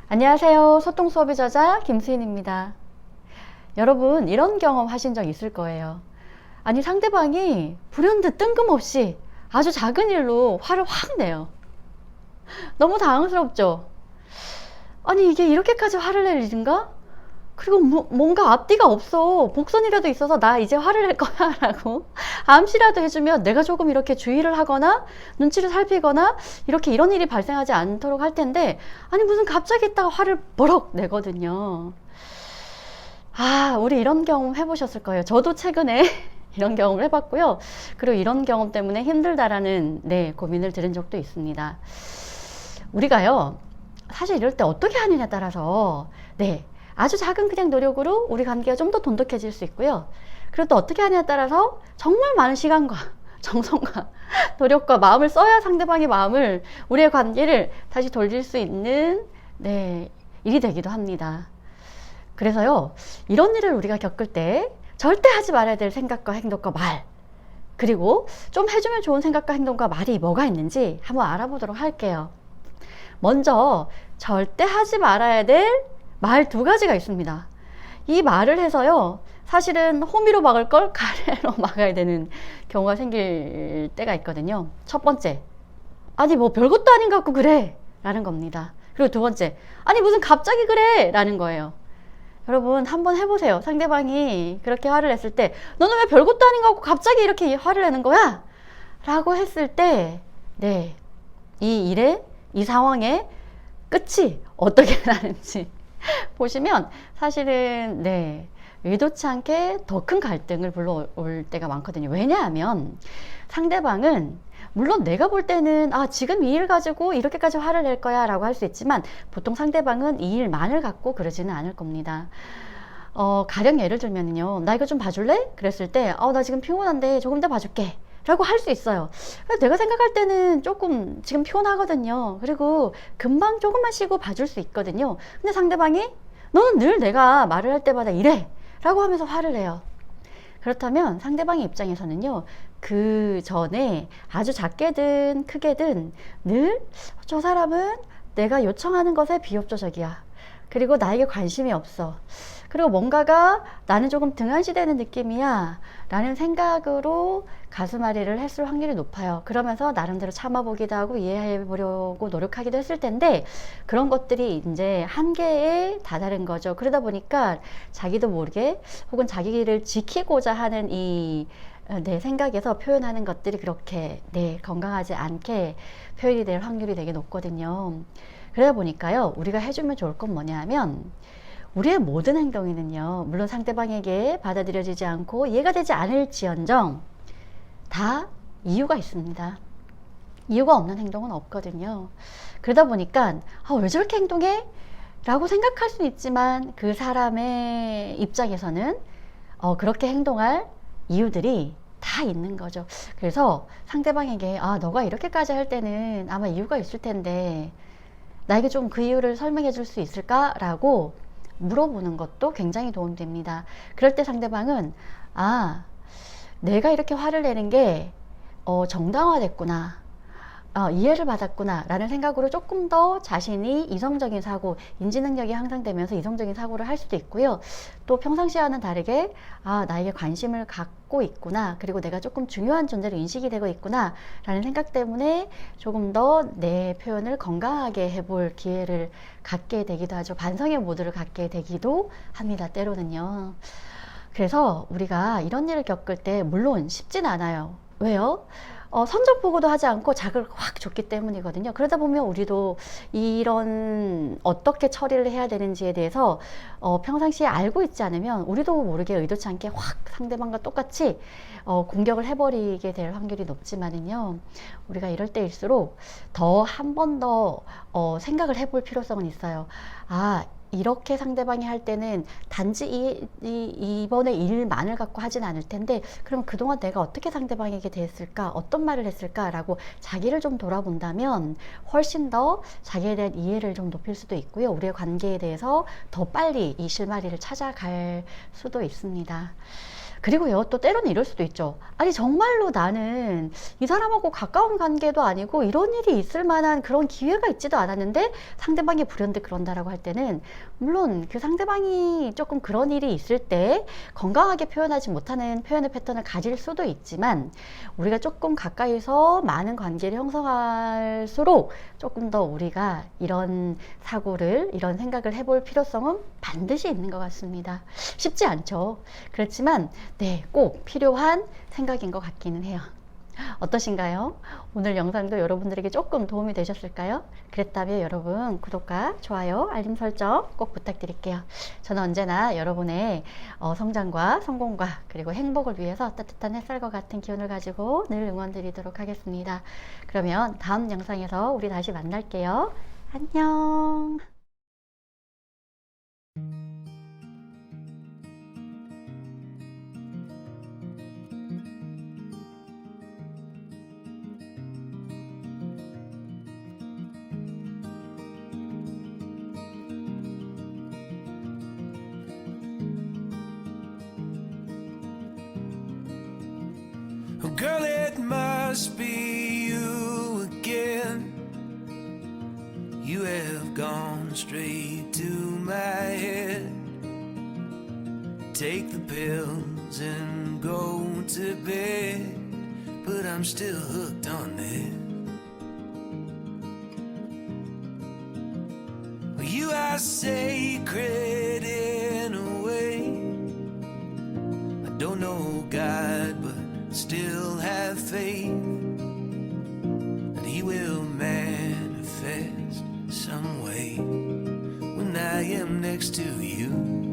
안녕하세요. 소통 수업의 저자 김수인입니다. 여러분, 이런 경험 하신 적 있을 거예요. 아니, 상대방이 불현듯 뜬금없이 아주 작은 일로 화를 확 내요. 너무 당황스럽죠? 아니, 이게 이렇게까지 화를 낼 일인가? 그리고 뭔가 앞뒤가 없어. 복선이라도 있어서 나 이제 화를 낼 거야 라고 암시라도 해주면 내가 조금 이렇게 주의를 하거나 눈치를 살피거나 이렇게 이런 일이 발생하지 않도록 할 텐데, 아니 무슨 갑자기 있다가 화를 버럭 내거든요. 우리 이런 경험 해보셨을 거예요. 저도 최근에 이런 경험을 해봤고요. 그리고 이런 경험 때문에 힘들다라는 고민을 들은 적도 있습니다. 우리가요, 사실 이럴 때 어떻게 하느냐에 따라서 아주 작은 그냥 노력으로 우리 관계가 좀 더 돈독해질 수 있고요. 그리고 또 어떻게 하냐에 따라서 정말 많은 시간과 정성과 노력과 마음을 써야 상대방의 마음을, 우리의 관계를 다시 돌릴 수 있는 일이 되기도 합니다. 그래서요, 이런 일을 우리가 겪을 때 절대 하지 말아야 될 생각과 행동과 말, 그리고 좀 해주면 좋은 생각과 행동과 말이 뭐가 있는지 한번 알아보도록 할게요. 먼저 절대 하지 말아야 될 말 두 가지가 있습니다. 이 말을 해서요, 사실은 호미로 막을 걸 가래로 막아야 되는 경우가 생길 때가 있거든요. 첫 번째, 아니 뭐 별것도 아닌 것 같고 그래 라는 겁니다. 그리고 두 번째, 아니 무슨 갑자기 그래 라는 거예요. 여러분 한번 해보세요. 상대방이 그렇게 화를 냈을 때, 너는 왜 별것도 아닌 것 같고 갑자기 이렇게 화를 내는 거야? 라고 했을 때 이 일에, 이 상황의 끝이 어떻게 나는지 보시면 사실은 의도치 않게 더 큰 갈등을 불러올 때가 많거든요. 왜냐하면 상대방은, 물론 내가 볼 때는 지금 이 일 가지고 이렇게까지 화를 낼 거야 라고 할 수 있지만, 보통 상대방은 이 일만을 갖고 그러지는 않을 겁니다. 가령 예를 들면요, 나 이거 좀 봐줄래? 그랬을 때 나 지금 피곤한데 조금 더 봐줄게 라고 할 수 있어요. 내가 생각할 때는 조금 지금 피곤하거든요. 그리고 금방 조금만 쉬고 봐줄 수 있거든요. 근데 상대방이, 너는 늘 내가 말을 할 때마다 이래 라고 하면서 화를 내요. 그렇다면 상대방의 입장에서는요, 그 전에 아주 작게든 크게든 늘 저 사람은 내가 요청하는 것에 비협조적이야. 그리고 나에게 관심이 없어. 그리고 뭔가가 나는 조금 등한시되는 느낌이야 라는 생각으로 가슴앓이를 했을 확률이 높아요. 그러면서 나름대로 참아보기도 하고 이해해보려고 노력하기도 했을 텐데, 그런 것들이 이제 한계에 다다른 거죠. 그러다 보니까 자기도 모르게, 혹은 자기를 지키고자 하는 내 생각에서 표현하는 것들이 그렇게 건강하지 않게 표현이 될 확률이 되게 높거든요. 그러다 보니까요, 우리가 해주면 좋을 건 뭐냐 하면, 우리의 모든 행동에는요, 물론 상대방에게 받아들여지지 않고 이해가 되지 않을지언정 다 이유가 있습니다. 이유가 없는 행동은 없거든요. 그러다 보니까 왜 저렇게 행동해? 라고 생각할 수는 있지만, 그 사람의 입장에서는 그렇게 행동할 이유들이 다 있는 거죠. 그래서 상대방에게 너가 이렇게까지 할 때는 아마 이유가 있을 텐데 나에게 좀 그 이유를 설명해 줄 수 있을까? 라고 물어보는 것도 굉장히 도움됩니다. 그럴 때 상대방은 내가 이렇게 화를 내는 게 정당화됐구나, 이해를 받았구나 라는 생각으로 조금 더 자신이 이성적인 사고, 인지 능력이 향상되면서 이성적인 사고를 할 수도 있고요. 또 평상시와는 다르게 나에게 관심을 갖고 있구나, 그리고 내가 조금 중요한 존재로 인식이 되고 있구나 라는 생각 때문에 조금 더 내 표현을 건강하게 해볼 기회를 갖게 되기도 하죠. 반성의 모드를 갖게 되기도 합니다, 때로는요. 그래서 우리가 이런 일을 겪을 때 물론 쉽진 않아요. 왜요? 선전포고도 하지 않고 자극을 확 줬기 때문이거든요. 그러다 보면 우리도 이런 어떻게 처리를 해야 되는지에 대해서 평상시에 알고 있지 않으면 우리도 모르게 의도치 않게 확 상대방과 똑같이 공격을 해버리게 될 확률이 높지만은요, 우리가 이럴 때일수록 더 한 번 더 생각을 해볼 필요성은 있어요. 이렇게 상대방이 할 때는 단지 이번에 일만을 갖고 하진 않을 텐데, 그럼 그동안 내가 어떻게 상대방에게 대했을까, 어떤 말을 했을까 라고 자기를 좀 돌아본다면 훨씬 더 자기에 대한 이해를 좀 높일 수도 있고요, 우리의 관계에 대해서 더 빨리 이 실마리를 찾아갈 수도 있습니다. 그리고요, 또 때로는 이럴 수도 있죠. 아니, 정말로 나는 이 사람하고 가까운 관계도 아니고 이런 일이 있을 만한 그런 기회가 있지도 않았는데 상대방이 불현듯 그런다라고 할 때는, 물론 그 상대방이 조금 그런 일이 있을 때 건강하게 표현하지 못하는 표현의 패턴을 가질 수도 있지만, 우리가 조금 가까이서 많은 관계를 형성할수록 조금 더 우리가 이런 사고를, 이런 생각을 해볼 필요성은 반드시 있는 것 같습니다. 쉽지 않죠. 그렇지만 네, 꼭 필요한 생각인 것 같기는 해요. 어떠신가요? 오늘 영상도 여러분들에게 조금 도움이 되셨을까요? 그랬다면 여러분 구독과 좋아요, 알림 설정 꼭 부탁드릴게요. 저는 언제나 여러분의 성장과 성공과 그리고 행복을 위해서 따뜻한 햇살과 같은 기운을 가지고 늘 응원드리도록 하겠습니다. 그러면 다음 영상에서 우리 다시 만날게요. 안녕. Oh, girl, it must be you again. You have gone straight to my head. Take the pills and go to bed, but I'm still hooked on this. Well, you are sacred in a way. I don't know God, but still have faith that He will manifest some way when I am next to you.